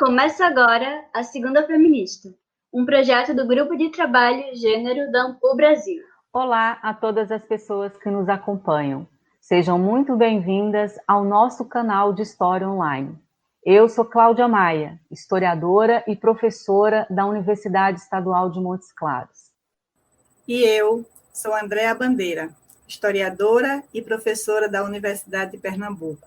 Começa agora a Segunda Feminista, um projeto do Grupo de Trabalho Gênero da Ampul Brasil. Olá a todas as pessoas que nos acompanham. Sejam muito bem-vindas ao nosso canal de História Online. Eu sou Cláudia Maia, historiadora e professora da Universidade Estadual de Montes Claros. E eu sou Andréa Bandeira, historiadora e professora da Universidade de Pernambuco.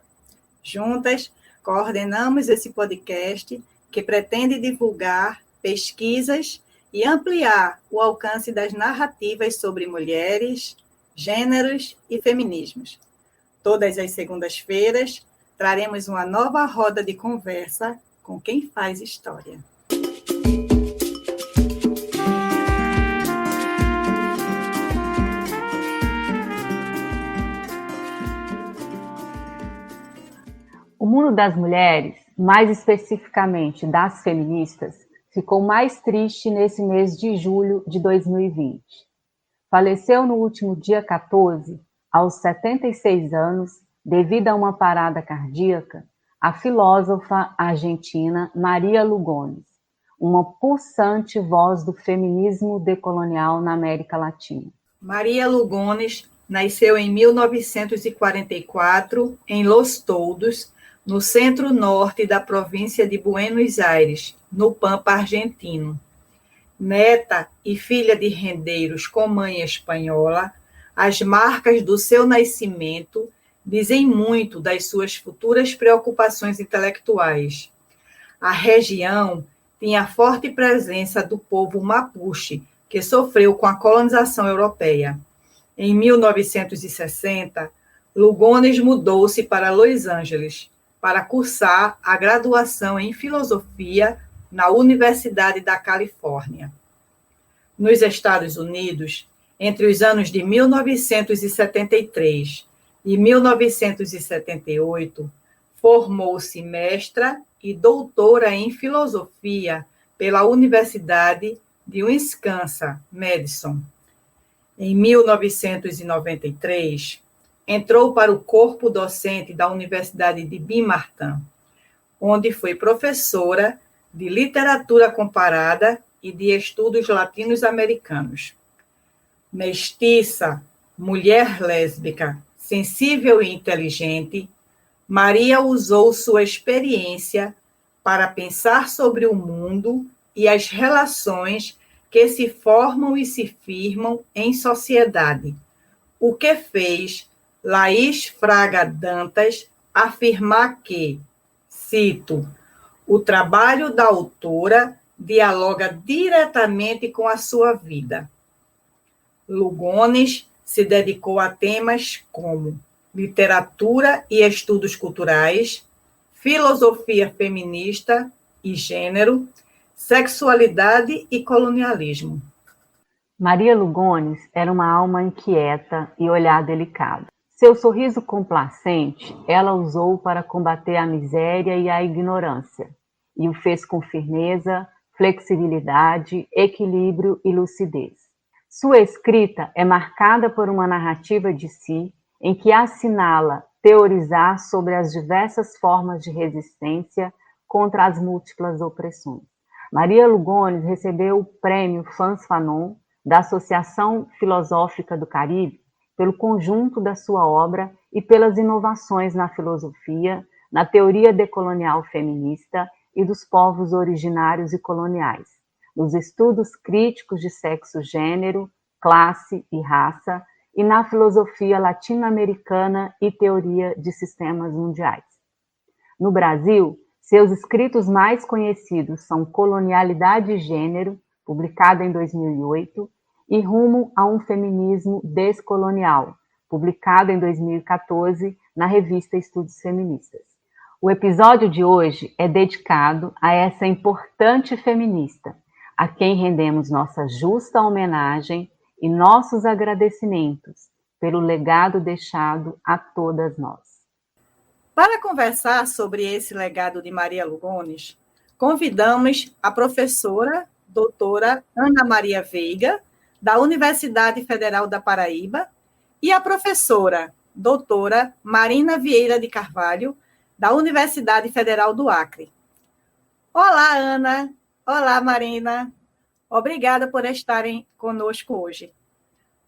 Juntas, coordenamos esse podcast que pretende divulgar pesquisas e ampliar o alcance das narrativas sobre mulheres, gêneros e feminismos. Todas as segundas-feiras, traremos uma nova roda de conversa com quem faz história. O mundo das mulheres, mais especificamente das feministas, ficou mais triste nesse mês de julho de 2020. Faleceu no último dia 14, aos 76 anos, devido a uma parada cardíaca, a filósofa argentina Maria Lugones, uma pulsante voz do feminismo decolonial na América Latina. Maria Lugones nasceu em 1944 em Los Toldos, no centro-norte da província de Buenos Aires, no Pampa argentino. Neta e filha de rendeiros com mãe espanhola, as marcas do seu nascimento dizem muito das suas futuras preocupações intelectuais. A região tinha forte presença do povo mapuche, que sofreu com a colonização europeia. Em 1960, Lugones mudou-se para Los Angeles para cursar a graduação em filosofia na Universidade da Califórnia. Nos Estados Unidos, entre os anos de 1973 e 1978, formou-se mestra e doutora em filosofia pela Universidade de Wisconsin-Madison. Em 1993, entrou para o corpo docente da Universidade de Bimartin, onde foi professora de literatura comparada e de estudos latino-americanos. Mestiça, mulher lésbica, sensível e inteligente, Maria usou sua experiência para pensar sobre o mundo e as relações que se formam e se firmam em sociedade, o que fez Laís Fraga Dantas afirmar que, cito, o trabalho da autora dialoga diretamente com a sua vida. Lugones se dedicou a temas como literatura e estudos culturais, filosofia feminista e gênero, sexualidade e colonialismo. Maria Lugones era uma alma inquieta e olhar delicado. Seu sorriso complacente ela usou para combater a miséria e a ignorância, e o fez com firmeza, flexibilidade, equilíbrio e lucidez. Sua escrita é marcada por uma narrativa de si, em que assinala teorizar sobre as diversas formas de resistência contra as múltiplas opressões. Maria Lugones recebeu o prêmio Frantz Fanon da Associação Filosófica do Caribe pelo conjunto da sua obra e pelas inovações na filosofia, na teoria decolonial feminista e dos povos originários e coloniais, nos estudos críticos de sexo, gênero, classe e raça, e na filosofia latino-americana e teoria de sistemas mundiais. No Brasil, seus escritos mais conhecidos são Colonialidade e Gênero, publicada em 2008, e Rumo a um Feminismo Descolonial, publicado em 2014 na revista Estudos Feministas. O episódio de hoje é dedicado a essa importante feminista, a quem rendemos nossa justa homenagem e nossos agradecimentos pelo legado deixado a todas nós. Para conversar sobre esse legado de Maria Lugones, convidamos a professora doutora Ana Maria Veiga, da Universidade Federal da Paraíba, e a professora doutora Marina Vieira de Carvalho, da Universidade Federal do Acre. Olá, Ana. Olá, Marina. Obrigada por estarem conosco hoje.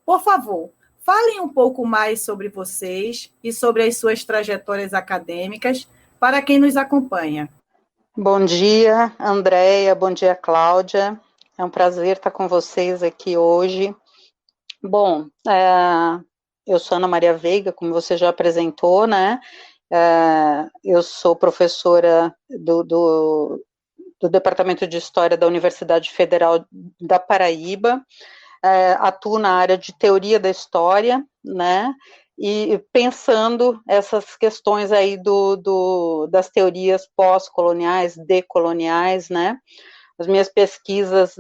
Por favor, falem um pouco mais sobre vocês e sobre as suas trajetórias acadêmicas para quem nos acompanha. Bom dia, Andréia. Bom dia, Cláudia. É um prazer estar com vocês aqui hoje. Bom, eu sou Ana Maria Veiga, como você já apresentou, né? Eu sou professora do Departamento de História da Universidade Federal da Paraíba, atuo na área de teoria da história, né? E pensando essas questões aí das teorias pós-coloniais, decoloniais, né? As minhas pesquisas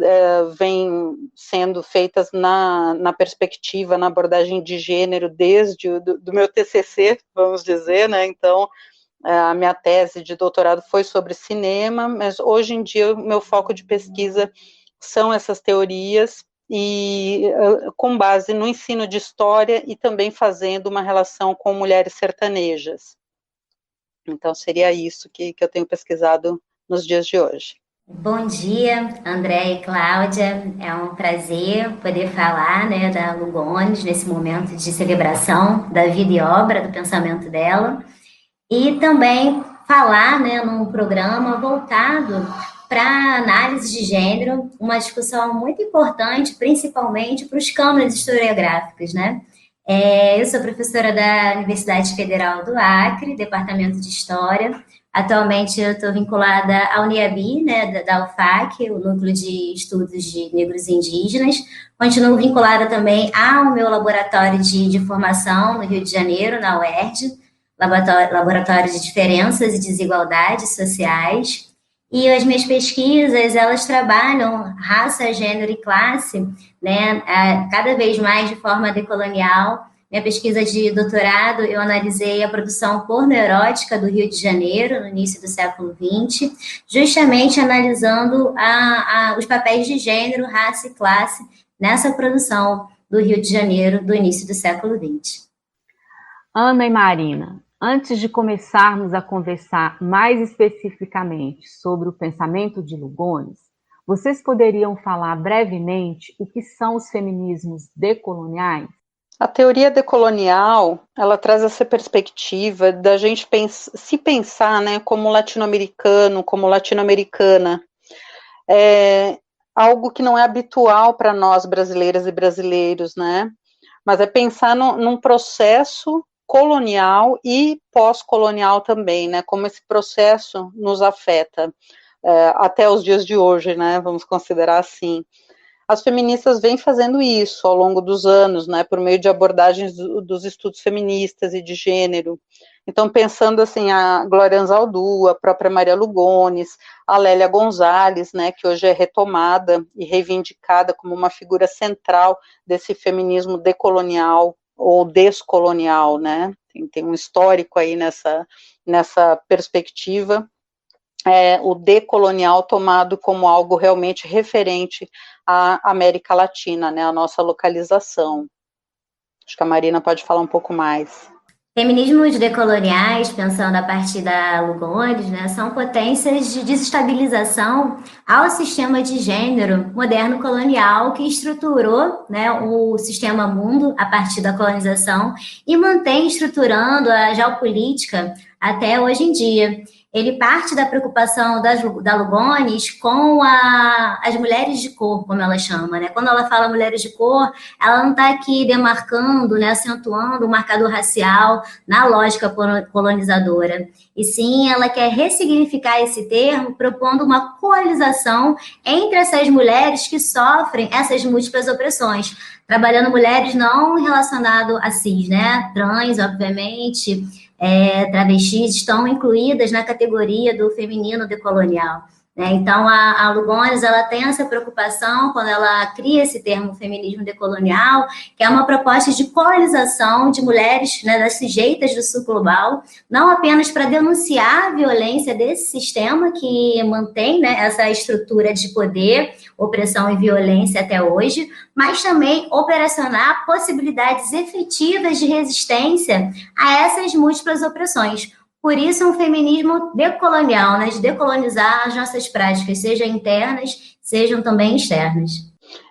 vêm sendo feitas na perspectiva, na abordagem de gênero, desde do meu TCC, vamos dizer, né? Então, a minha tese de doutorado foi sobre cinema, mas hoje em dia o meu foco de pesquisa são essas teorias, e com base no ensino de história e também fazendo uma relação com mulheres sertanejas. Então, seria isso que eu tenho pesquisado nos dias de hoje. Bom dia, André e Cláudia. É um prazer poder falar, né, da Lugones nesse momento de celebração da vida e obra, do pensamento dela, e também falar, né, num programa voltado para análise de gênero, uma discussão muito importante, principalmente para os cânones historiográficos, né? Eu sou professora da Universidade Federal do Acre, Departamento de História. Atualmente eu estou vinculada à UniAB, né, da UFAC, o Núcleo de Estudos de Negros e Indígenas. Continuo vinculada também ao meu laboratório de formação no Rio de Janeiro, na UERJ, Laboratório de Diferenças e Desigualdades Sociais. E as minhas pesquisas, elas trabalham raça, gênero e classe, né, cada vez mais de forma decolonial. Minha pesquisa de doutorado, eu analisei a produção pornoerótica do Rio de Janeiro, no início do século XX, justamente analisando os papéis de gênero, raça e classe nessa produção do Rio de Janeiro, do início do século XX. Ana e Marina, antes de começarmos a conversar mais especificamente sobre o pensamento de Lugones, vocês poderiam falar brevemente o que são os feminismos decoloniais? A teoria decolonial, ela traz essa perspectiva da gente se pensar, né, como latino-americano, como latino-americana. É algo que não é habitual para nós brasileiras e brasileiros, né? Mas é pensar num processo colonial e pós-colonial também, né? Como esse processo nos afeta até os dias de hoje, né? Vamos considerar assim. As feministas vêm fazendo isso ao longo dos anos, né, por meio de abordagens dos estudos feministas e de gênero. Então, pensando assim, a Glória Anzaldúa, a própria Maria Lugones, a Lélia Gonzalez, né, que hoje é retomada e reivindicada como uma figura central desse feminismo decolonial ou descolonial, né, tem um histórico aí nessa perspectiva. O decolonial tomado como algo realmente referente à América Latina, né, a nossa localização. Acho que a Marina pode falar um pouco mais. Feminismos decoloniais, pensando a partir da Lugones, né, são potências de desestabilização ao sistema de gênero moderno colonial que estruturou, né, o sistema mundo a partir da colonização e mantém estruturando a geopolítica até hoje em dia. Ele parte da preocupação da Lugones com as mulheres de cor, como ela chama, né? Quando ela fala mulheres de cor, ela não está aqui demarcando, né, acentuando o marcador racial na lógica colonizadora. E sim, ela quer ressignificar esse termo, propondo uma coalização entre essas mulheres que sofrem essas múltiplas opressões, trabalhando mulheres não relacionadas a cis, né? Trans, obviamente, travestis estão incluídas na categoria do feminino decolonial. Né? Então, a Lugones, ela tem essa preocupação quando ela cria esse termo feminismo decolonial, que é uma proposta de coalização de mulheres, né, das sujeitas do sul global, não apenas para denunciar a violência desse sistema que mantém, né, essa estrutura de poder, opressão e violência até hoje, mas também operacionar possibilidades efetivas de resistência a essas múltiplas opressões. Por isso é um feminismo decolonial, né, de decolonizar as nossas práticas, sejam internas, sejam também externas.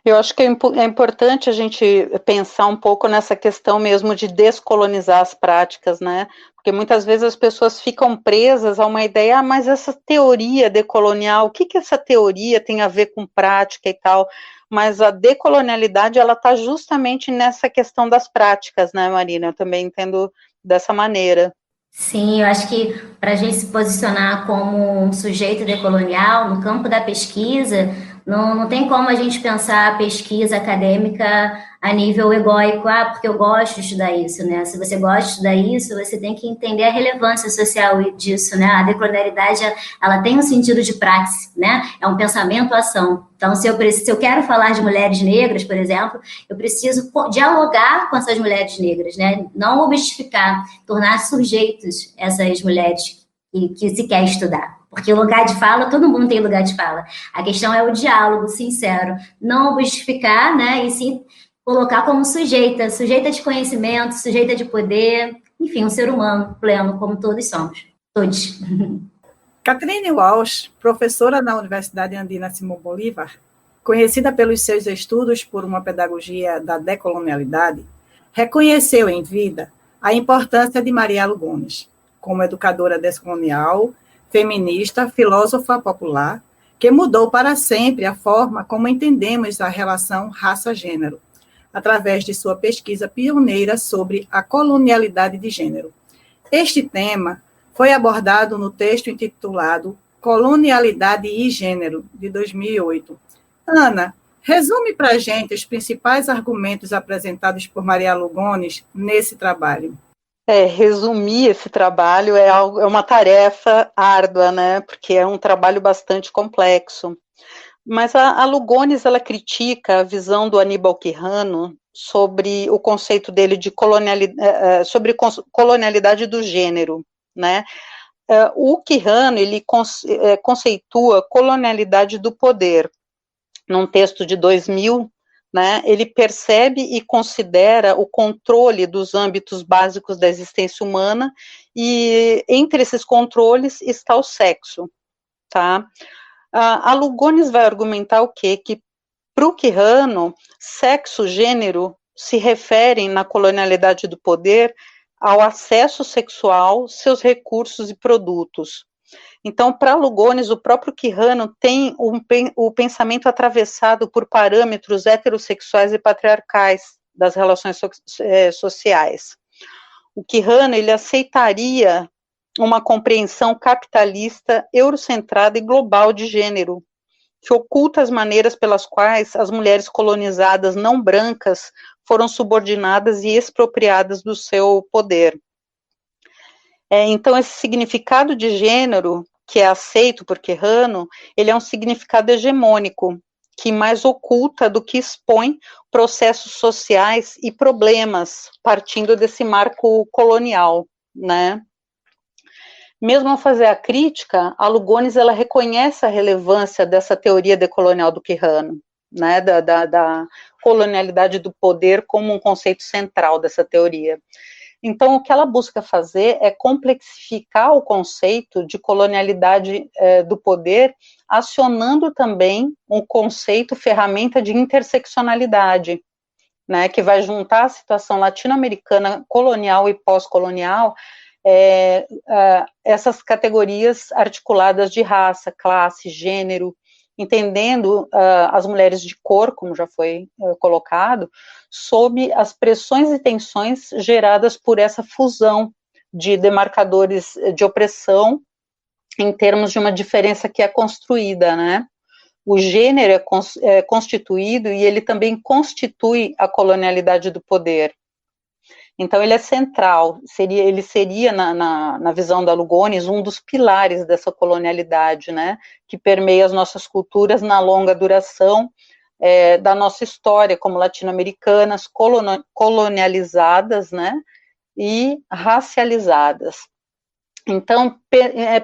Eu acho que é importante a gente pensar um pouco nessa questão mesmo de descolonizar as práticas, né? Porque muitas vezes as pessoas ficam presas a uma ideia, mas essa teoria decolonial, o que essa teoria tem a ver com prática e tal? Mas a decolonialidade, ela está justamente nessa questão das práticas, né, Marina? Eu também entendo dessa maneira. Sim, eu acho que para a gente se posicionar como um sujeito decolonial no campo da pesquisa, não tem como a gente pensar a pesquisa acadêmica a nível egóico, porque eu gosto de estudar isso, né? Se você gosta de estudar isso, você tem que entender a relevância social disso, né? A decolonialidade, ela tem um sentido de praxe, né? É um pensamento-ação. Então, se eu quero falar de mulheres negras, por exemplo, eu preciso dialogar com essas mulheres negras, né? Não objetificar, tornar sujeitos essas mulheres que se quer estudar. Porque o lugar de fala, todo mundo tem lugar de fala. A questão é o diálogo sincero, não objetificar, né? E sim colocar como sujeita de conhecimento, sujeita de poder, enfim, um ser humano pleno, como todos somos. Todos. Catherine Walsh, professora na Universidade Andina Simão Bolívar, conhecida pelos seus estudos por uma pedagogia da decolonialidade, reconheceu em vida a importância de Maria Lugones, como educadora descolonial, feminista, filósofa popular, que mudou para sempre a forma como entendemos a relação raça-gênero, através de sua pesquisa pioneira sobre a colonialidade de gênero. Este tema foi abordado no texto intitulado Colonialidade e Gênero, de 2008. Ana, resume para a gente os principais argumentos apresentados por Maria Lugones nesse trabalho. Resumir esse trabalho é uma tarefa árdua, né? Porque é um trabalho bastante complexo. Mas a Lugones, ela critica a visão do Aníbal Quijano sobre o conceito dele de sobre colonialidade do gênero, né? O Quijano, ele conceitua colonialidade do poder. Num texto de 2000, né, ele percebe e considera o controle dos âmbitos básicos da existência humana, e entre esses controles está o sexo, tá? A Lugones vai argumentar o quê? Que para o Quijano, sexo, gênero se referem na colonialidade do poder ao acesso sexual, seus recursos e produtos. Então, para Lugones, o próprio Quijano tem o pensamento atravessado por parâmetros heterossexuais e patriarcais das relações sociais. O Quijano, ele aceitaria uma compreensão capitalista, eurocentrada e global de gênero, que oculta as maneiras pelas quais as mulheres colonizadas não brancas foram subordinadas e expropriadas do seu poder. Então, esse significado de gênero, que é aceito por Quijano, ele é um significado hegemônico, que mais oculta do que expõe processos sociais e problemas, partindo desse marco colonial, né? Mesmo ao fazer a crítica, a Lugones, ela reconhece a relevância dessa teoria decolonial do Quijano, né, da colonialidade do poder como um conceito central dessa teoria. Então, o que ela busca fazer é complexificar o conceito de colonialidade do poder, acionando também um conceito, ferramenta de interseccionalidade, né, que vai juntar a situação latino-americana colonial e pós-colonial, essas categorias articuladas de raça, classe, gênero, entendendo as mulheres de cor, como já foi colocado, sob as pressões e tensões geradas por essa fusão de demarcadores de opressão em termos de uma diferença que é construída, né? O gênero é constituído e ele também constitui a colonialidade do poder. Então, ele é central, ele seria, na visão da Lugones, um dos pilares dessa colonialidade, né, que permeia as nossas culturas na longa duração da nossa história, como latino-americanas, colonializadas, né, e racializadas. Então,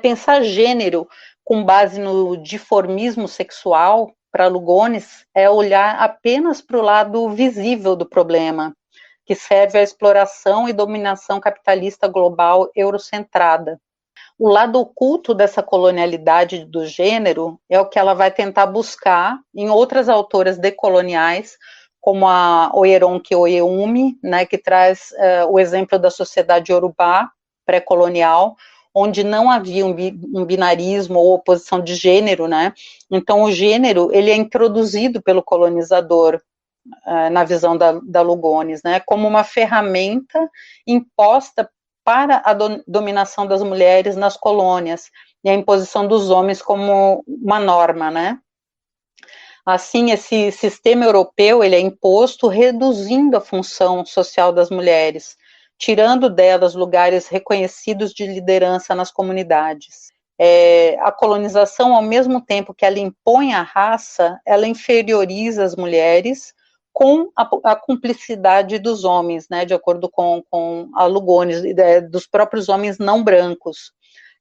pensar gênero com base no diformismo sexual, para Lugones, é olhar apenas para o lado visível do problema, que serve à exploração e dominação capitalista global eurocentrada, o lado oculto dessa colonialidade do gênero é o que ela vai tentar buscar em outras autoras decoloniais, como a Oyeronke Oyeyumi, né, que traz o exemplo da sociedade Yorubá pré-colonial, onde não havia um binarismo ou oposição de gênero, né? Então o gênero ele é introduzido pelo colonizador na visão da Lugones, né? Como uma ferramenta imposta para a dominação das mulheres nas colônias e a imposição dos homens como uma norma, né? Assim, esse sistema europeu ele é imposto, reduzindo a função social das mulheres, tirando delas lugares reconhecidos de liderança nas comunidades. A colonização, ao mesmo tempo que ela impõe a raça, ela inferioriza as mulheres com a cumplicidade dos homens, né, de acordo com a Lugones, dos próprios homens não brancos,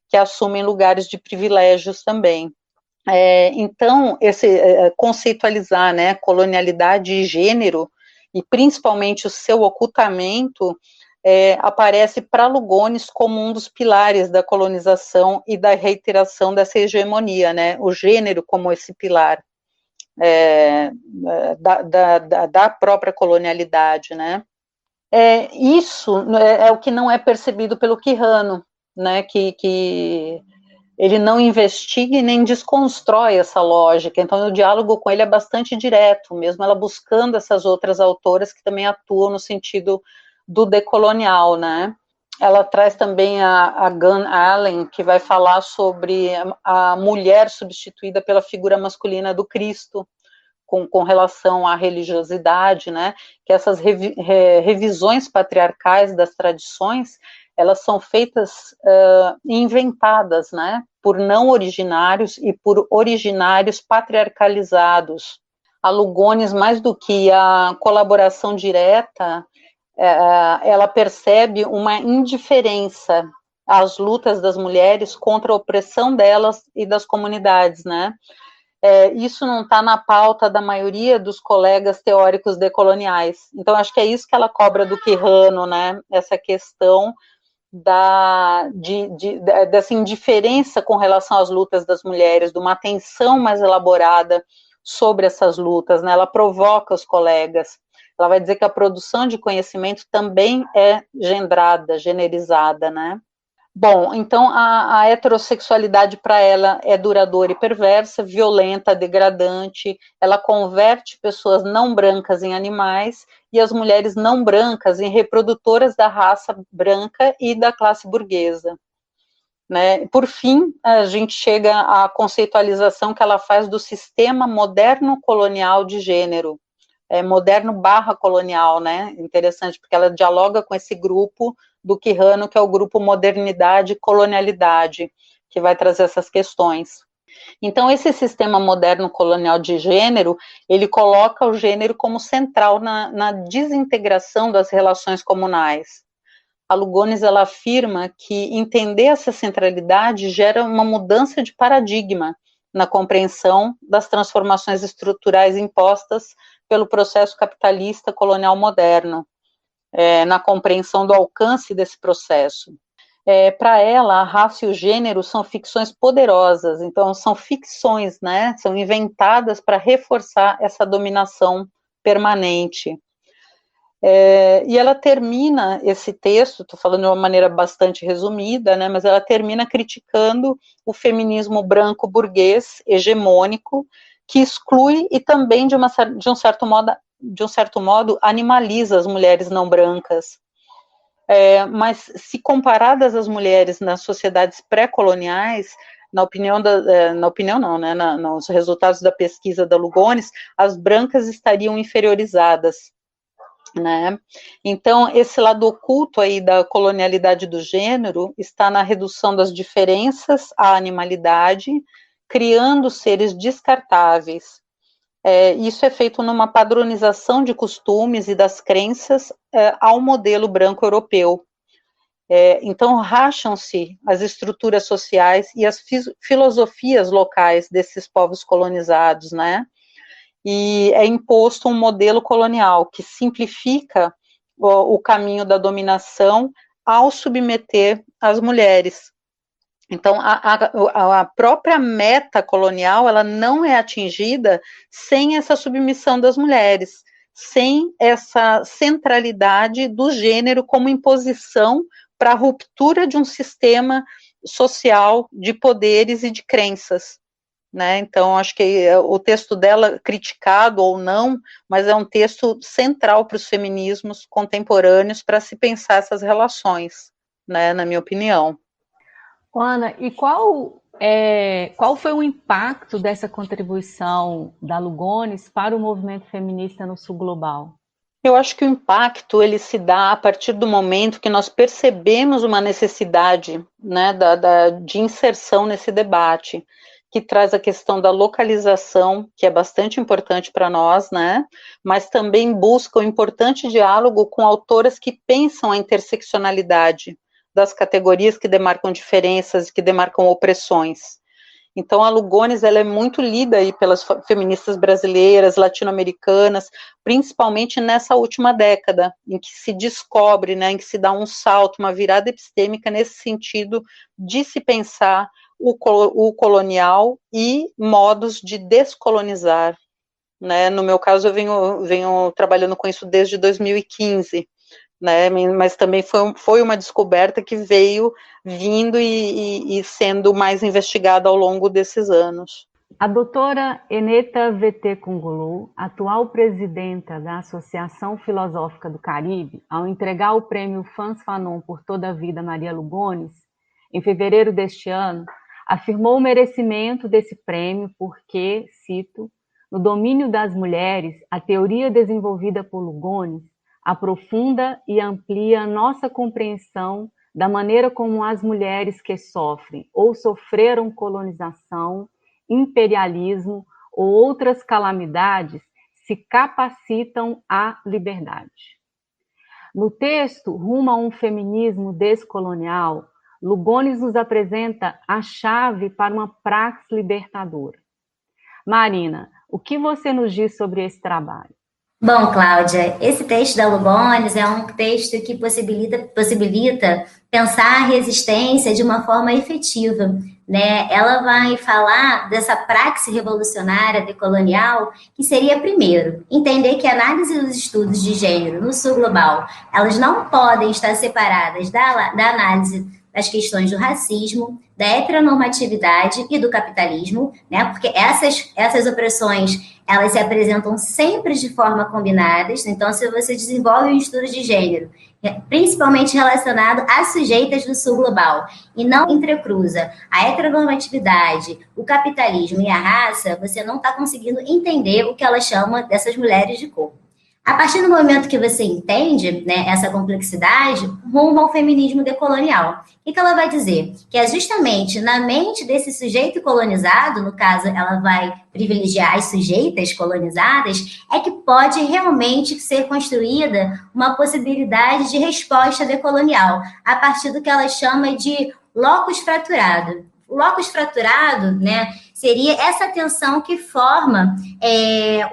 que assumem lugares de privilégios também. Então, conceitualizar, né, colonialidade e gênero, e principalmente o seu ocultamento, aparece para Lugones como um dos pilares da colonização e da reiteração dessa hegemonia, né, o gênero como esse pilar da própria colonialidade, né. Isso é o que não é percebido pelo Quijano, né, que ele não investiga e nem desconstrói essa lógica, então o diálogo com ele é bastante direto, mesmo ela buscando essas outras autoras que também atuam no sentido do decolonial, né. Ela traz também a Gunn Allen, que vai falar sobre a mulher substituída pela figura masculina do Cristo, com relação à religiosidade, né, que essas revisões patriarcais das tradições, elas são feitas e inventadas, né, por não originários e por originários patriarcalizados. A Lugones, mais do que a colaboração direta, ela percebe uma indiferença às lutas das mulheres contra a opressão delas e das comunidades, né. Isso não está na pauta da maioria dos colegas teóricos decoloniais. Então, acho que é isso que ela cobra do Quijano, né, essa questão dessa indiferença com relação às lutas das mulheres, de uma atenção mais elaborada sobre essas lutas, né, ela provoca os colegas, ela vai dizer que a produção de conhecimento também é gendrada, generizada, né. Bom, então a heterossexualidade para ela é duradoura e perversa, violenta, degradante, ela converte pessoas não brancas em animais e as mulheres não brancas em reprodutoras da raça branca e da classe burguesa, né? Por fim, a gente chega à conceitualização que ela faz do sistema moderno colonial de gênero, moderno / colonial, né? Interessante, porque ela dialoga com esse grupo do Quijano, que é o grupo Modernidade e Colonialidade, que vai trazer essas questões. Então, esse sistema moderno colonial de gênero, ele coloca o gênero como central na desintegração das relações comunais. A Lugones, ela afirma que entender essa centralidade gera uma mudança de paradigma na compreensão das transformações estruturais impostas pelo processo capitalista colonial moderno, na compreensão do alcance desse processo. Para ela, a raça e o gênero são ficções poderosas, então são ficções, né, são inventadas para reforçar essa dominação permanente. E ela termina esse texto, estou falando de uma maneira bastante resumida, né, mas ela termina criticando o feminismo branco burguês, hegemônico, que exclui e também, de um certo modo, animaliza as mulheres não brancas. Mas, se comparadas às mulheres nas sociedades pré-coloniais, nos resultados da pesquisa da Lugones, as brancas estariam inferiorizadas, né? Então, esse lado oculto aí da colonialidade do gênero está na redução das diferenças à animalidade, criando seres descartáveis. Isso é feito numa padronização de costumes e das crenças ao modelo branco europeu. Então, racham-se as estruturas sociais e as filosofias locais desses povos colonizados, né? E é imposto um modelo colonial que simplifica o caminho da dominação ao submeter as mulheres. Então, a própria meta colonial, ela não é atingida sem essa submissão das mulheres, sem essa centralidade do gênero como imposição para a ruptura de um sistema social de poderes e de crenças, né? Então, acho que o texto dela, criticado ou não, mas é um texto central para os feminismos contemporâneos para se pensar essas relações, né, na minha opinião. Ana, e qual foi o impacto dessa contribuição da Lugones para o movimento feminista no Sul Global? Eu acho que o impacto ele se dá a partir do momento que nós percebemos uma necessidade, né, de inserção nesse debate, que traz a questão da localização, que é bastante importante para nós, né, mas também busca um importante diálogo com autoras que pensam a interseccionalidade das categorias que demarcam diferenças, que demarcam opressões. Então, a Lugones, ela é muito lida aí pelas feministas brasileiras, latino-americanas, principalmente nessa última década, em que se descobre, né, em que se dá um salto, uma virada epistêmica nesse sentido de se pensar o colonial e modos de descolonizar, né? No meu caso, eu venho trabalhando com isso desde 2015, né, mas também foi uma descoberta que veio vindo e sendo mais investigada ao longo desses anos. A doutora Eneta VT Kungulu, atual presidenta da Associação Filosófica do Caribe, ao entregar o prêmio Frantz Fanon por toda a vida Maria Lugones, em fevereiro deste ano, afirmou o merecimento desse prêmio porque, cito, no domínio das mulheres, a teoria desenvolvida por Lugones aprofunda e amplia nossa compreensão da maneira como as mulheres que sofrem ou sofreram colonização, imperialismo ou outras calamidades se capacitam à liberdade. No texto Rumo a um Feminismo Descolonial, Lugones nos apresenta a chave para uma praxis libertadora. Marina, o que você nos diz sobre esse trabalho? Bom, Cláudia, esse texto da Lugones é um texto que possibilita pensar a resistência de uma forma efetiva, né? Ela vai falar dessa praxis revolucionária decolonial, que seria, primeiro, entender que a análise dos estudos de gênero no Sul Global, elas não podem estar separadas da análise das questões do racismo, da heteronormatividade e do capitalismo, né? Porque essas opressões, elas se apresentam sempre de forma combinadas. Então, se você desenvolve um estudo de gênero, principalmente relacionado às sujeitas do Sul Global, e não entrecruza a heteronormatividade, o capitalismo e a raça, você não está conseguindo entender o que ela chama dessas mulheres de cor. A partir do momento que você entende, né, essa complexidade, rumo ao feminismo decolonial. O que ela vai dizer? Que é justamente na mente desse sujeito colonizado, no caso, ela vai privilegiar as sujeitas colonizadas, é que pode realmente ser construída uma possibilidade de resposta decolonial, a partir do que ela chama de locus fraturado. O locus fraturado, né, seria essa tensão que forma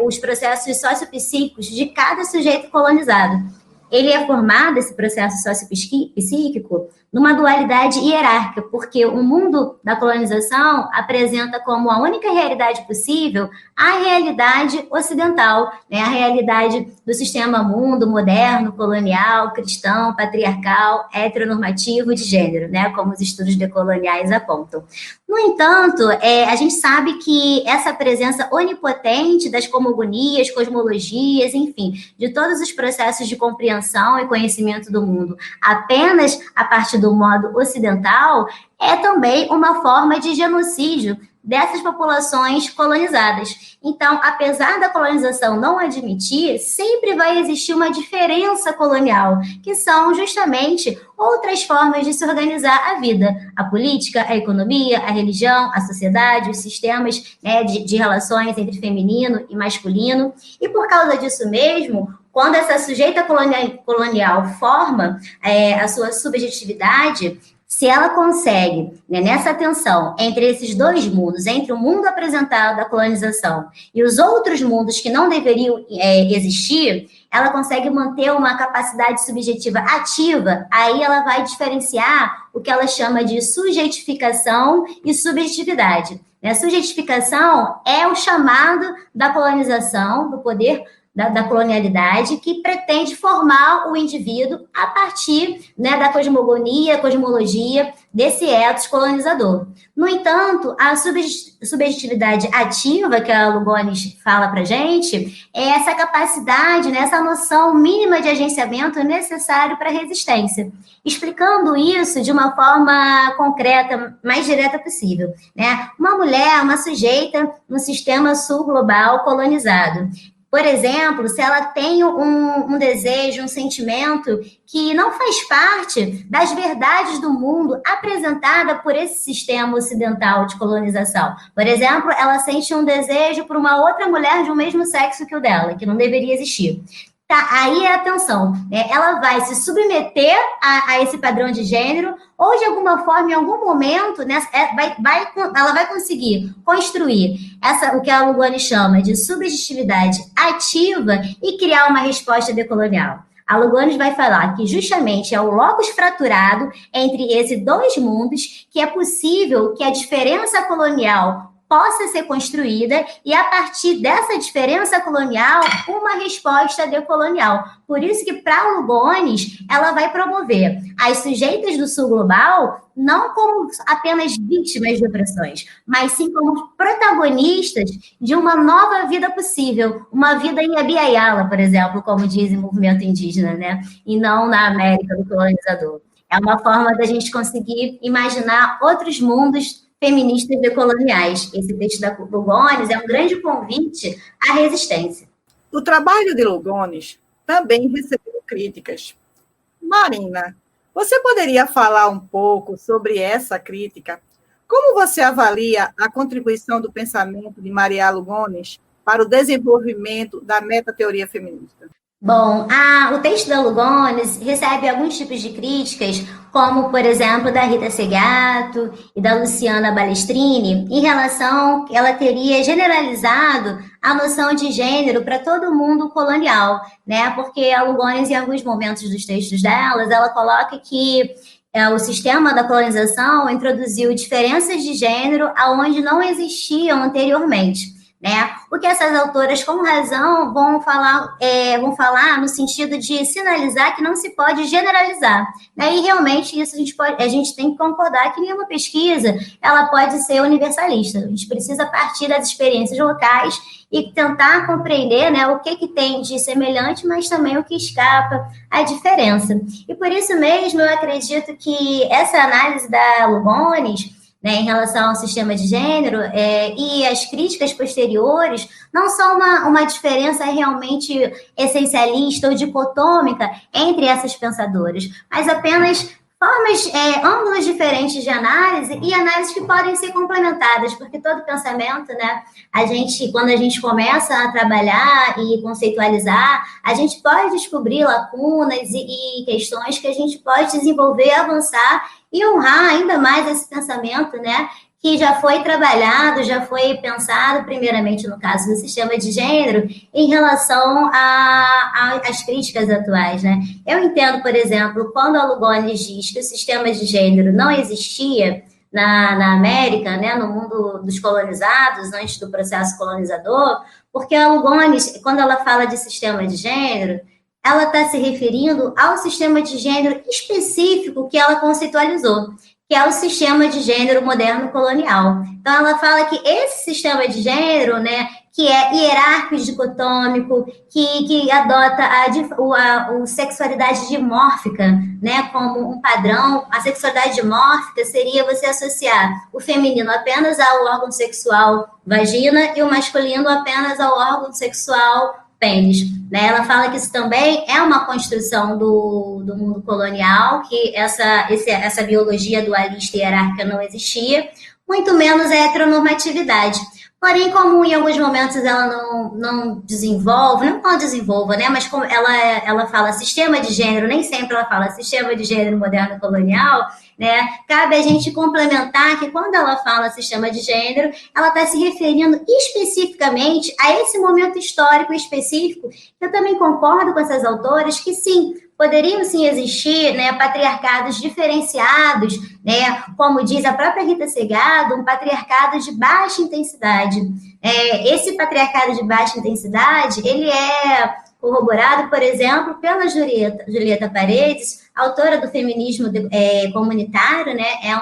os processos sociopsíquicos de cada sujeito colonizado. Ele é formado, esse processo sociopsíquico, numa dualidade hierárquica, porque o mundo da colonização apresenta como a única realidade possível a realidade ocidental, né? A realidade do sistema mundo moderno, colonial, cristão, patriarcal, heteronormativo de gênero, né? Como os estudos decoloniais apontam. No entanto, a gente sabe que essa presença onipotente das cosmogonias, cosmologias, enfim, de todos os processos de compreensão e conhecimento do mundo, apenas a partir do modo ocidental, é também uma forma de genocídio dessas populações colonizadas. Então, apesar da colonização não admitir, sempre vai existir uma diferença colonial, que são justamente outras formas de se organizar a vida, a política, a economia, a religião, a sociedade, os sistemas, né, de relações entre feminino e masculino. E por causa disso mesmo, quando essa sujeita colonial forma a sua subjetividade, se ela consegue, né, nessa tensão entre esses dois mundos, entre o mundo apresentado da colonização e os outros mundos que não deveriam existir, ela consegue manter uma capacidade subjetiva ativa, aí ela vai diferenciar o que ela chama de subjetificação e subjetividade. A subjetificação é o chamado da colonização, do poder da colonialidade, que pretende formar o indivíduo a partir, né, da cosmologia desse ethos colonizador. No entanto, a subjetividade ativa, que a Lugones fala para a gente, é essa capacidade, né, essa noção mínima de agenciamento necessário para a resistência. Explicando isso de uma forma concreta, mais direta possível, né? Uma mulher, uma sujeita no sistema sul global colonizado. Por exemplo, se ela tem um desejo, um sentimento que não faz parte das verdades do mundo apresentada por esse sistema ocidental de colonização. Por exemplo, ela sente um desejo por uma outra mulher de um mesmo sexo que o dela, que não deveria existir. Tá, aí é a atenção, né? Ela vai se submeter a esse padrão de gênero ou, de alguma forma, em algum momento, né, ela vai conseguir construir o que a Lugones chama de subjetividade ativa e criar uma resposta decolonial. A Lugones vai falar que justamente é o locus fraturado entre esses dois mundos que é possível que a diferença colonial possa ser construída e, a partir dessa diferença colonial, uma resposta decolonial. Por isso que, para Lugones, ela vai promover as sujeitas do sul global não como apenas vítimas de opressões, mas sim como protagonistas de uma nova vida possível, uma vida em Abiyala, por exemplo, como diz o movimento indígena, né? E não na América do colonizador. É uma forma da gente conseguir imaginar outros mundos feministas decoloniais. Esse texto da Lugones é um grande convite à resistência. O trabalho de Lugones também recebeu críticas. Marina, você poderia falar um pouco sobre essa crítica? Como você avalia a contribuição do pensamento de Maria Lugones para o desenvolvimento da metateoria feminista? Bom, o texto da Lugones recebe alguns tipos de críticas, como, por exemplo, da Rita Segato e da Luciana Balestrini, em relação que ela teria generalizado a noção de gênero para todo o mundo colonial, né? Porque a Lugones, em alguns momentos dos textos delas, ela coloca que o sistema da colonização introduziu diferenças de gênero aonde não existiam anteriormente. Né? O que essas autoras, com razão, vão falar no sentido de sinalizar que não se pode generalizar. Né? E realmente isso a gente tem que concordar que nenhuma pesquisa ela pode ser universalista. A gente precisa partir das experiências locais e tentar compreender, né, o que tem de semelhante, mas também o que escapa à diferença. E por isso mesmo eu acredito que essa análise da Lugones, né, em relação ao sistema de gênero, e as críticas posteriores não são uma diferença realmente essencialista ou dicotômica entre essas pensadoras, mas apenas formas, ângulos diferentes de análise e análises que podem ser complementadas, porque todo pensamento, né, quando a gente começa a trabalhar e conceitualizar, a gente pode descobrir lacunas e questões que a gente pode desenvolver, avançar e honrar ainda mais esse pensamento, né, que já foi trabalhado, já foi pensado, primeiramente no caso do sistema de gênero, em relação às críticas atuais, né? Eu entendo, por exemplo, quando a Lugones diz que o sistema de gênero não existia na América, né, no mundo dos colonizados, antes do processo colonizador, porque a Lugones, quando ela fala de sistema de gênero, ela está se referindo ao sistema de gênero específico que ela conceitualizou, que é o sistema de gênero moderno colonial. Então, ela fala que esse sistema de gênero, né, que é hierárquico, dicotômico, que adota a sexualidade dimórfica, né, como um padrão. A sexualidade dimórfica seria você associar o feminino apenas ao órgão sexual vagina e o masculino apenas ao órgão sexual pênis, né? Ela fala que isso também é uma construção do mundo colonial, que essa biologia dualista e hierárquica não existia, muito menos a heteronormatividade. Porém, como em alguns momentos ela não desenvolve, não desenvolva, né? Mas como ela fala sistema de gênero, nem sempre ela fala sistema de gênero moderno colonial, né? Cabe a gente complementar que quando ela fala sistema de gênero, ela está se referindo especificamente a esse momento histórico específico. Eu também concordo com essas autoras que sim, poderiam sim existir, né, patriarcados diferenciados, né, como diz a própria Rita Segato, um patriarcado de baixa intensidade. Esse patriarcado de baixa intensidade, ele é corroborado, por exemplo, pela Julieta Paredes, autora do feminismo comunitário, né, é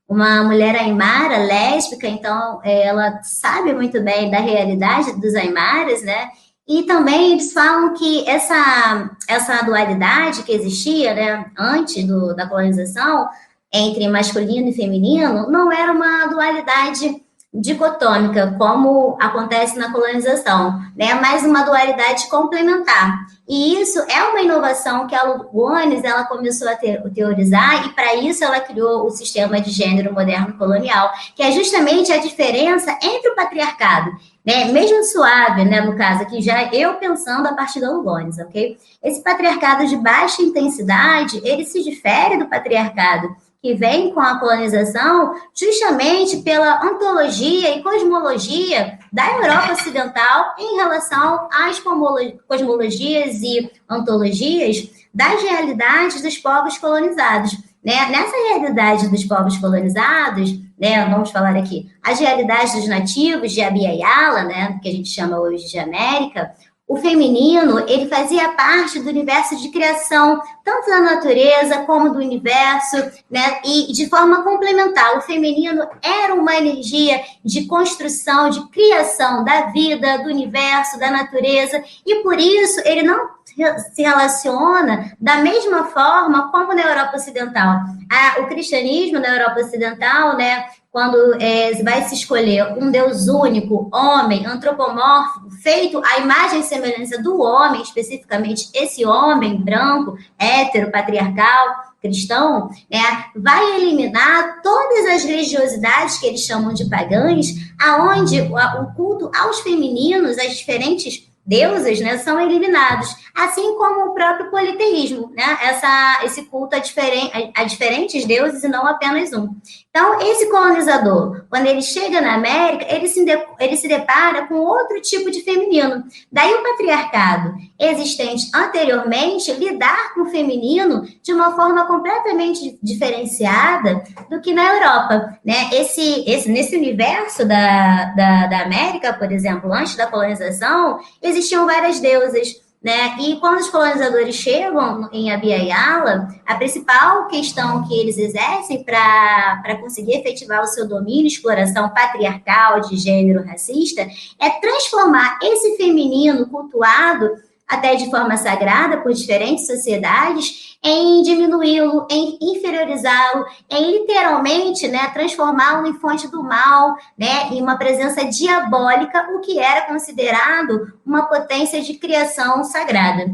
uma mulher aimara, lésbica, então ela sabe muito bem da realidade dos aimaras, né, e também eles falam que essa dualidade que existia, né, antes da colonização, entre masculino e feminino, não era uma dualidade dicotômica, como acontece na colonização, né, mas uma dualidade complementar. E isso é uma inovação que a Lugones ela começou a teorizar, e para isso ela criou o sistema de gênero moderno colonial, que é justamente a diferença entre o patriarcado, né, mesmo suave, né, no caso aqui, já eu pensando a partir da Lugones, ok? Esse patriarcado de baixa intensidade, ele se difere do patriarcado que vem com a colonização, justamente pela ontologia e cosmologia da Europa Ocidental em relação às cosmologias e ontologias das realidades dos povos colonizados. Né? Nessa realidade dos povos colonizados, né, vamos falar aqui, as realidades dos nativos de Abya Yala, né, que a gente chama hoje de América, o feminino, ele fazia parte do universo de criação, tanto da natureza como do universo, né? E de forma complementar, o feminino era uma energia de construção, de criação da vida, do universo, da natureza, e por isso ele não se relaciona da mesma forma como na Europa Ocidental. O cristianismo na Europa Ocidental, né, quando vai se escolher um Deus único, homem, antropomórfico, feito à imagem e semelhança do homem, especificamente esse homem branco, hétero, patriarcal, cristão, né, vai eliminar todas as religiosidades que eles chamam de pagãs, aonde o culto aos femininos, as diferentes deusas, né, são eliminados, assim como o próprio politeísmo, né, esse culto a diferentes deuses e não apenas um. Então, esse colonizador, quando ele chega na América, ele se depara com outro tipo de feminino. Daí o patriarcado existente anteriormente lidar com o feminino de uma forma completamente diferenciada do que na Europa. Né? Nesse universo da América, por exemplo, antes da colonização, existiam várias deusas. Né? E quando os colonizadores chegam em Abya Yala, a principal questão que eles exercem para conseguir efetivar o seu domínio, exploração patriarcal, de gênero, racista, é transformar esse feminino cultuado até de forma sagrada por diferentes sociedades, em diminuí-lo, em inferiorizá-lo, em literalmente, né, transformá-lo em fonte do mal, né, em uma presença diabólica, o que era considerado uma potência de criação sagrada.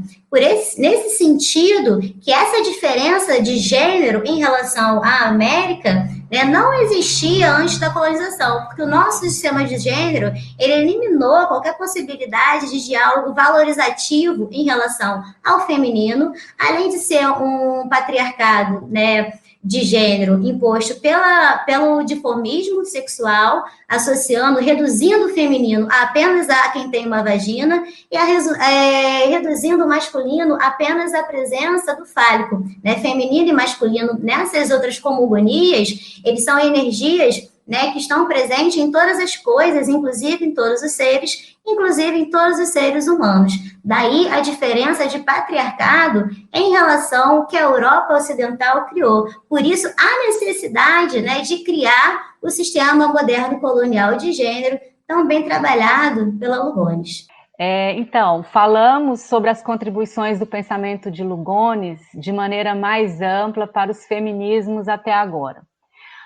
Nesse sentido, que essa diferença de gênero em relação à América, né, não existia antes da colonização, porque o nosso sistema de gênero, ele eliminou qualquer possibilidade de diálogo valorizativo em relação ao feminino, além de ser um patriarcado, né, de gênero imposto pelo diformismo sexual, reduzindo o feminino apenas a quem tem uma vagina e reduzindo o masculino apenas à presença do fálico, né? Feminino e masculino, nessas outras cosmogonias, eles são energias, né, que estão presentes em todas as coisas, inclusive em todos os seres, inclusive em todos os seres humanos. Daí a diferença de patriarcado em relação ao que a Europa Ocidental criou. Por isso, a necessidade, né, de criar o sistema moderno colonial de gênero, tão bem trabalhado pela Lugones. Então, falamos sobre as contribuições do pensamento de Lugones de maneira mais ampla para os feminismos até agora.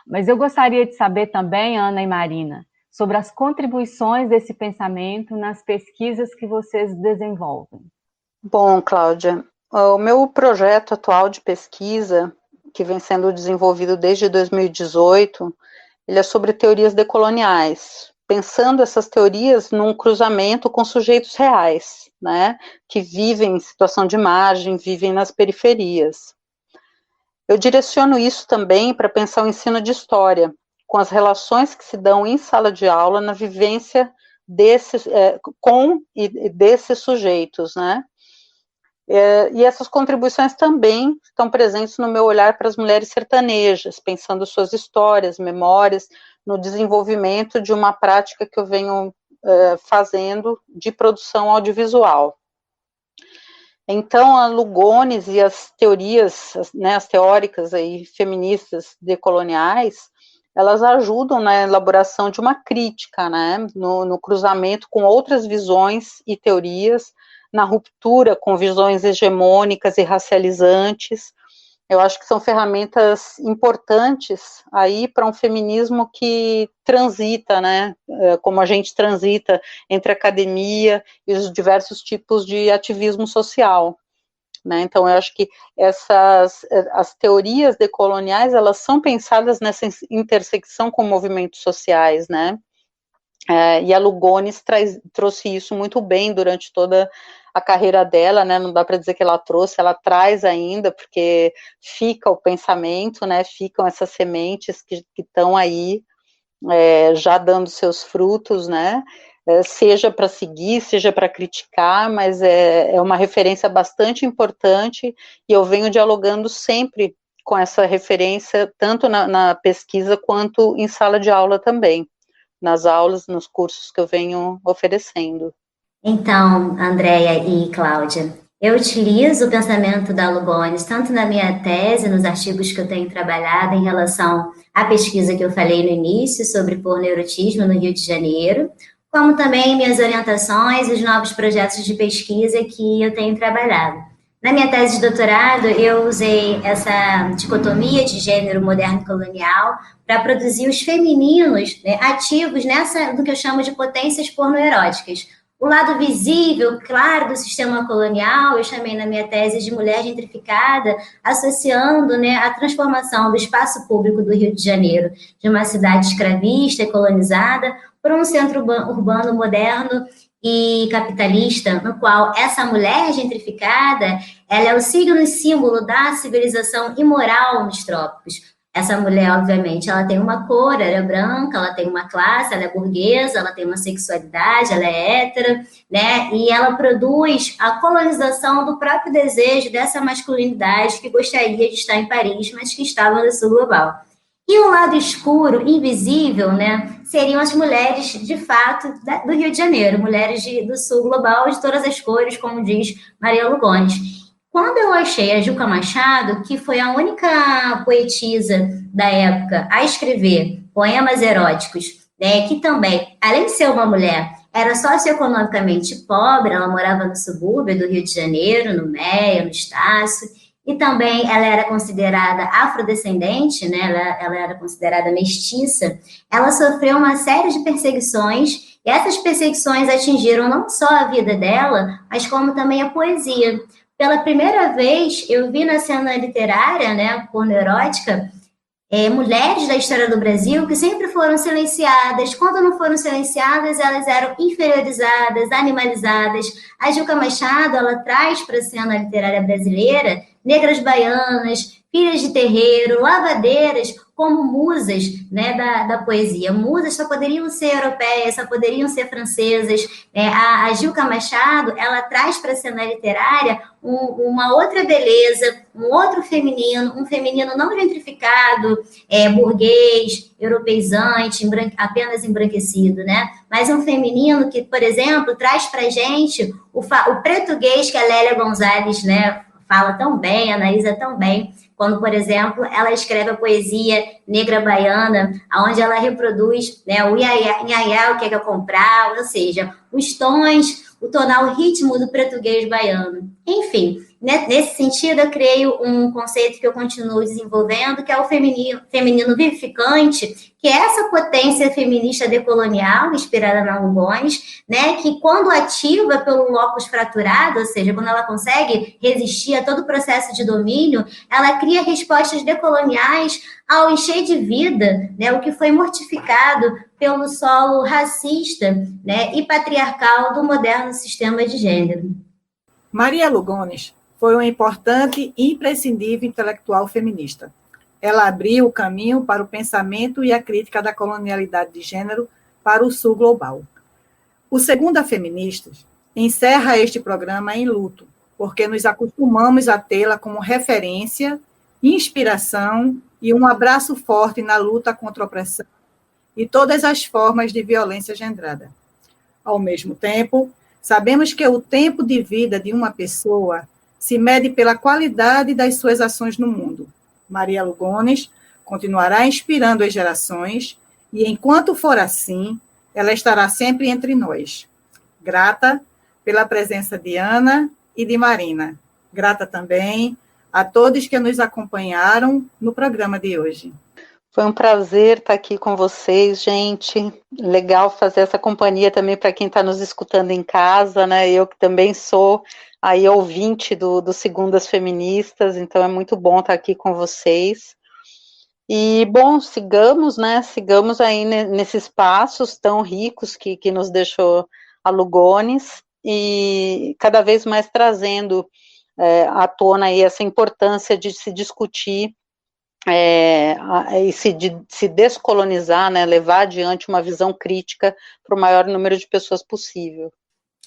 Mas eu gostaria de saber também, Ana e Marina, sobre as contribuições desse pensamento nas pesquisas que vocês desenvolvem. Bom, Cláudia, o meu projeto atual de pesquisa, que vem sendo desenvolvido desde 2018, ele é sobre teorias decoloniais. pensando essas teorias num cruzamento com sujeitos reais, né, que vivem em situação de margem, vivem nas periferias. Eu direciono isso também para pensar o ensino de história, com as relações que se dão em sala de aula na vivência desses, desses sujeitos, né? E essas contribuições também estão presentes no meu olhar para as mulheres sertanejas, pensando suas histórias, memórias, no desenvolvimento de uma prática que eu venho fazendo de produção audiovisual. Então, a Lugones e as teorias, né, as teóricas aí, feministas decoloniais, elas ajudam na elaboração de uma crítica, né, no cruzamento com outras visões e teorias, na ruptura com visões hegemônicas e racializantes. Eu acho que são ferramentas importantes aí para um feminismo que transita, né, como a gente transita entre a academia e os diversos tipos de ativismo social, né? Então, eu acho que as teorias decoloniais, elas são pensadas nessa intersecção com movimentos sociais, né? E a Lugones trouxe isso muito bem durante toda a carreira dela, né, não dá para dizer que ela trouxe, ela traz ainda, porque fica o pensamento, né, ficam essas sementes que estão aí, já dando seus frutos, né, seja para seguir, seja para criticar, mas é uma referência bastante importante, e eu venho dialogando sempre com essa referência, tanto na pesquisa, quanto em sala de aula também, nas aulas, nos cursos que eu venho oferecendo. Então, Andréia e Cláudia, eu utilizo o pensamento da Lugones tanto na minha tese, nos artigos que eu tenho trabalhado em relação à pesquisa que eu falei no início sobre pornoerotismo no Rio de Janeiro, como também minhas orientações e os novos projetos de pesquisa que eu tenho trabalhado. Na minha tese de doutorado, eu usei essa dicotomia de gênero moderno e colonial para produzir os femininos, né, ativos do que eu chamo de potências pornoeróticas. O lado visível, claro, do sistema colonial, eu chamei na minha tese de mulher gentrificada, associando, né, a transformação do espaço público do Rio de Janeiro, de uma cidade escravista e colonizada, para um centro urbano moderno e capitalista, no qual essa mulher gentrificada, ela é o signo e símbolo da civilização imoral nos trópicos. Essa mulher, obviamente, ela tem uma cor, ela é branca, ela tem uma classe, ela é burguesa, ela tem uma sexualidade, ela é hétera, né? E ela produz a colonização do próprio desejo dessa masculinidade que gostaria de estar em Paris, mas que estava no sul global. E o lado escuro, invisível, né, seriam as mulheres, de fato, do Rio de Janeiro, mulheres do sul global, de todas as cores, como diz Maria Lugones. Quando eu achei a Juca Machado, que foi a única poetisa da época a escrever poemas eróticos, né, que também, além de ser uma mulher, era socioeconomicamente pobre, ela morava no subúrbio do Rio de Janeiro, no Meia, no Estácio, e também ela era considerada afrodescendente, né, ela era considerada mestiça, ela sofreu uma série de perseguições, e essas perseguições atingiram não só a vida dela, mas como também a poesia. Pela primeira vez, eu vi na cena literária, né, pornoerótica, mulheres da história do Brasil que sempre foram silenciadas. Quando não foram silenciadas, elas eram inferiorizadas, animalizadas. A Juca Machado, ela traz para a cena literária brasileira negras baianas, filhas de terreiro, lavadeiras, como musas, né, da poesia. Musas só poderiam ser europeias, só poderiam ser francesas. A Juca Machado, ela traz para a cena literária uma outra beleza, um outro feminino, um feminino não gentrificado, burguês, europeizante, apenas embranquecido, né? Mas um feminino que, por exemplo, traz para a gente o português que a Lélia Gonzalez, né, fala tão bem, analisa tão bem, quando, por exemplo, ela escreve a poesia negra baiana, onde ela reproduz, né, o iaiá, o que é comprar, ou seja, os tons, o tonal, o ritmo do português baiano. Enfim, nesse sentido, eu criei um conceito que eu continuo desenvolvendo, que é o feminino vivificante, que é essa potência feminista decolonial, inspirada na Lugones, né, que quando ativa pelo locus fraturado, ou seja, quando ela consegue resistir a todo o processo de domínio, ela cria respostas decoloniais ao encher de vida, né, o que foi mortificado pelo solo racista, né, e patriarcal do moderno sistema de gênero. Maria Lugones foi uma importante e imprescindível intelectual feminista. Ela abriu o caminho para o pensamento e a crítica da colonialidade de gênero para o sul global. O Segunda Feministas encerra este programa em luto, porque nos acostumamos a tê-la como referência, inspiração e um abraço forte na luta contra a opressão e todas as formas de violência gendrada. Ao mesmo tempo, sabemos que o tempo de vida de uma pessoa se mede pela qualidade das suas ações no mundo. Maria Lugones continuará inspirando as gerações e, enquanto for assim, ela estará sempre entre nós. Grata pela presença de Ana e de Marina. Grata também a todos que nos acompanharam no programa de hoje. Foi um prazer estar aqui com vocês, gente. Legal fazer essa companhia também para quem está nos escutando em casa, né? Eu que também sou aí ouvinte do Segundas Feministas, então é muito bom estar aqui com vocês. E, bom, sigamos, né? Sigamos aí nesses passos tão ricos que nos deixou a Lugones e cada vez mais trazendo à tona aí essa importância de se discutir e se descolonizar, né, levar adiante uma visão crítica para o maior número de pessoas possível.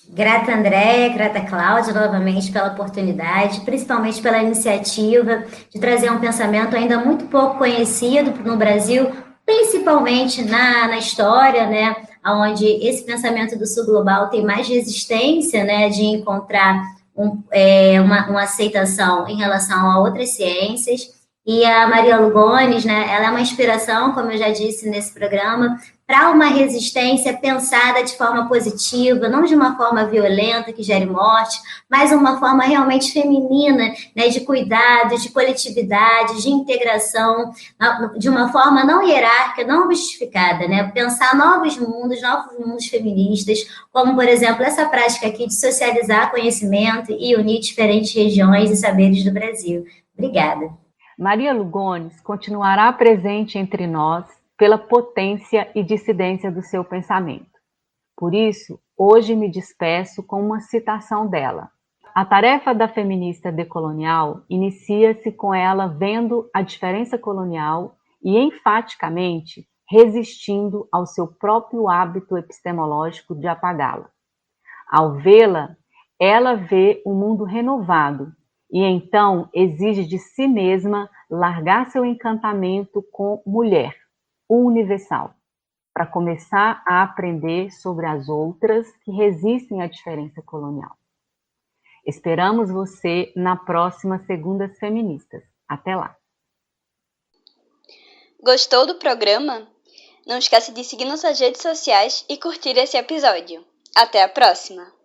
Grata, Andréia, grata, Cláudia, novamente pela oportunidade, principalmente pela iniciativa de trazer um pensamento ainda muito pouco conhecido no Brasil, principalmente na história, né, onde esse pensamento do sul global tem mais resistência, né, de encontrar uma aceitação em relação a outras ciências. E a Maria Lugones, né, ela é uma inspiração, como eu já disse nesse programa, para uma resistência pensada de forma positiva, não de uma forma violenta que gere morte, mas uma forma realmente feminina, né, de cuidado, de coletividade, de integração, de uma forma não hierárquica, não justificada, né, pensar novos mundos feministas, como, por exemplo, essa prática aqui de socializar conhecimento e unir diferentes regiões e saberes do Brasil. Obrigada. Maria Lugones continuará presente entre nós pela potência e dissidência do seu pensamento. Por isso, hoje me despeço com uma citação dela. A tarefa da feminista decolonial inicia-se com ela vendo a diferença colonial e, enfaticamente, resistindo ao seu próprio hábito epistemológico de apagá-la. Ao vê-la, ela vê um mundo renovado, e então exige de si mesma largar seu encantamento com mulher, o universal, para começar a aprender sobre as outras que resistem à diferença colonial. Esperamos você na próxima Segundas Feministas. Até lá! Gostou do programa? Não esqueça de seguir nossas redes sociais e curtir esse episódio. Até a próxima!